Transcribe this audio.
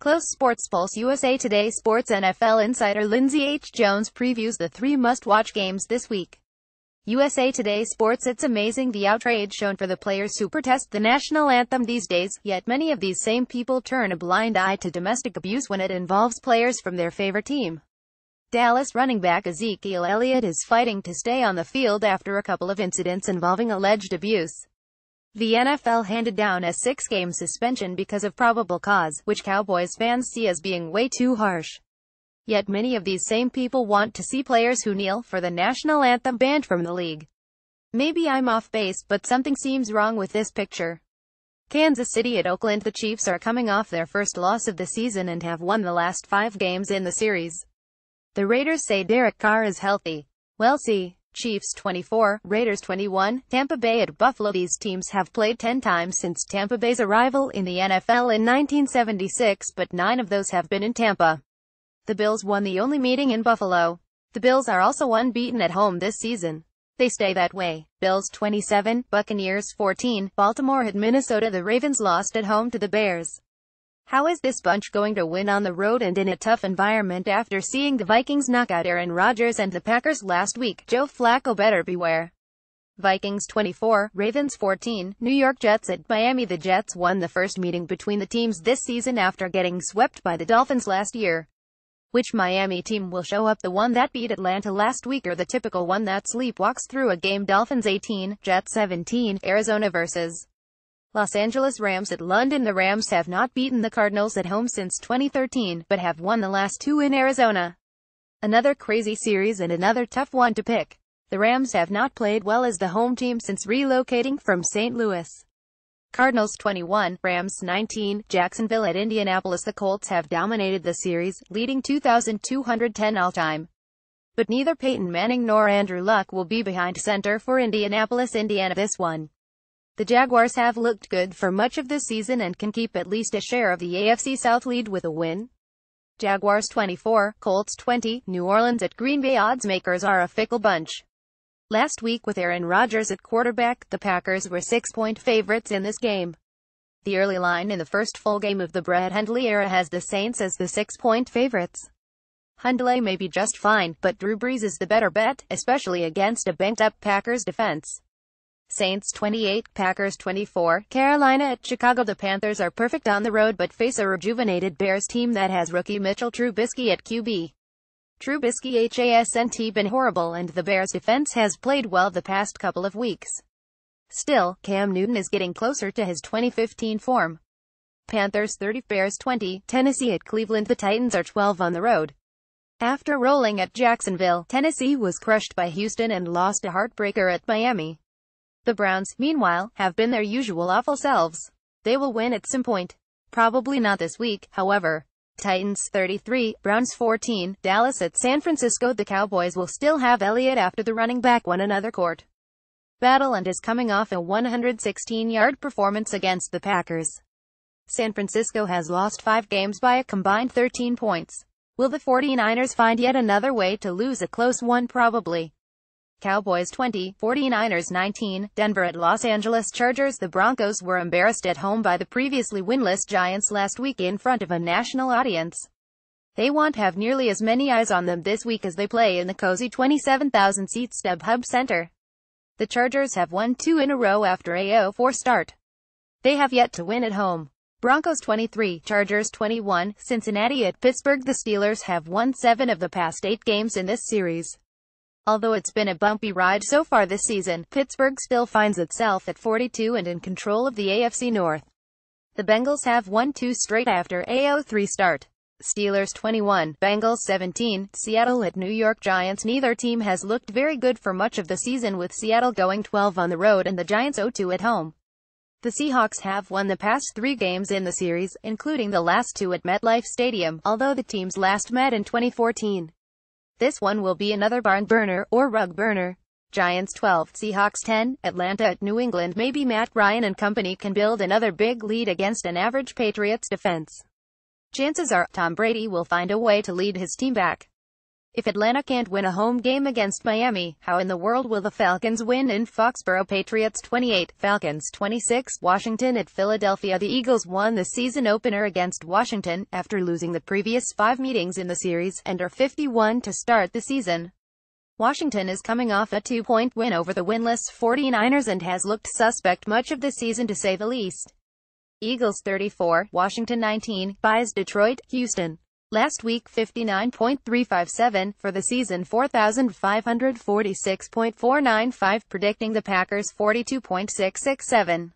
Close SportsPulse USA Today Sports NFL insider Lindsay H previews the three must-watch games this week. USA Today Sports. It's amazing the outrage shown for the players who protest the national anthem these days, yet many of these same people turn a blind eye to domestic abuse when it involves players from their favorite team. Dallas running back Ezekiel Elliott is fighting to stay on the field after a couple of incidents involving alleged abuse. The NFL handed down a 6-game suspension because of probable cause, which Cowboys fans see as being way too harsh. Yet many of these same people want to see players who kneel for the national anthem banned from the league. Maybe I'm off base, but something seems wrong with this picture. Kansas City at Oakland. The Chiefs are coming off their first loss of the season and have won the last 5 games in the series. The Raiders say Derek Carr is healthy. We'll see. Chiefs 24, Raiders 21, Tampa Bay at Buffalo. These teams have played 10 times since Tampa Bay's arrival in the NFL in 1976, but 9 of those have been in Tampa. The Bills won the only meeting in Buffalo. The Bills are also unbeaten at home this season. They stay that way. Bills 27, Buccaneers 14, Baltimore at Minnesota. The Ravens lost at home to the Bears. How is this bunch going to win on the road and in a tough environment after seeing the Vikings knock out Aaron Rodgers and the Packers last week? Joe Flacco better beware. Vikings 24, Ravens 14, New York Jets at Miami. The Jets won the first meeting between the teams this season after getting swept by the Dolphins last year. Which Miami team will show up? The one that beat Atlanta last week or the typical one that sleepwalks through a game? Dolphins 18, Jets 17, Arizona vs. Los Angeles Rams at London. The Rams have not beaten the Cardinals at home since 2013, but have won the last 2 in Arizona. Another crazy series and another tough one to pick. The Rams have not played well as the home team since relocating from St. Louis. Cardinals 21, Rams 19, Jacksonville at Indianapolis. The Colts have dominated the series, leading 2,210 all-time. But neither Peyton Manning nor Andrew Luck will be behind center for Indianapolis, Indiana this one. The Jaguars have looked good for much of this season and can keep at least a share of the AFC South lead with a win. Jaguars 24, Colts 20, New Orleans at Green Bay. Odds makers are a fickle bunch. Last week with Aaron Rodgers at quarterback, the Packers were 6-point favorites in this game. The early line in the first full game of the Brett Hundley era has the Saints as the 6-point favorites. Hundley may be just fine, but Drew Brees is the better bet, especially against a banged-up Packers defense. Saints 28, Packers 24, Carolina at Chicago. The Panthers are perfect on the road but face a rejuvenated Bears team that has rookie Mitchell Trubisky at QB. Trubisky hasn't been horrible and the Bears defense has played well the past couple of weeks. Still, Cam Newton is getting closer to his 2015 form. Panthers 30, Bears 20, Tennessee at Cleveland. The Titans are 12 on the road. After rolling at Jacksonville, Tennessee was crushed by Houston and lost a heartbreaker at Miami. The Browns, meanwhile, have been their usual awful selves. They will win at some point. Probably not this week, however. Titans 33, Browns 14, Dallas at San Francisco. The Cowboys will still have Elliott after the running back won another court battle and is coming off a 116-yard performance against the Packers. San Francisco has lost 5 games by a combined 13 points. Will the 49ers find yet another way to lose a close one? Probably. Cowboys 20, 49ers 19, Denver at Los Angeles Chargers. The Broncos were embarrassed at home by the previously winless Giants last week in front of a national audience. They won't have nearly as many eyes on them this week as they play in the cozy 27,000-seat StubHub Center. The Chargers have won 2 in a row after a 0-4 start. They have yet to win at home. Broncos 23, Chargers 21, Cincinnati at Pittsburgh. The Steelers have won 7 of the past 8 games in this series. Although it's been a bumpy ride so far this season, Pittsburgh still finds itself at 42 and in control of the AFC North. The Bengals have won 2 straight after a 0-3 start. Steelers 21, Bengals 17, Seattle at New York Giants. Neither team has looked very good for much of the season, with Seattle going 12 on the road and the Giants 0-2 at home. The Seahawks have won the past 3 games in the series, including the last 2 at MetLife Stadium, although the teams last met in 2014. This one will be another barn burner, or rug burner. Giants 12, Seahawks 10, Atlanta at New England. Maybe Matt Ryan and company can build another big lead against an average Patriots defense. Chances are, Tom Brady will find a way to lead his team back. If Atlanta can't win a home game against Miami, how in the world will the Falcons win in Foxborough? Patriots 28, Falcons 26, Washington at Philadelphia. The Eagles won the season opener against Washington, after losing the previous 5 meetings in the series, and are 51 to start the season. Washington is coming off a 2-point win over the winless 49ers and has looked suspect much of the season to say the least. Eagles 34, Washington 19, buys Detroit, Houston. Last week 59.357, for the season 4,546.495, predicting the Packers 42.667.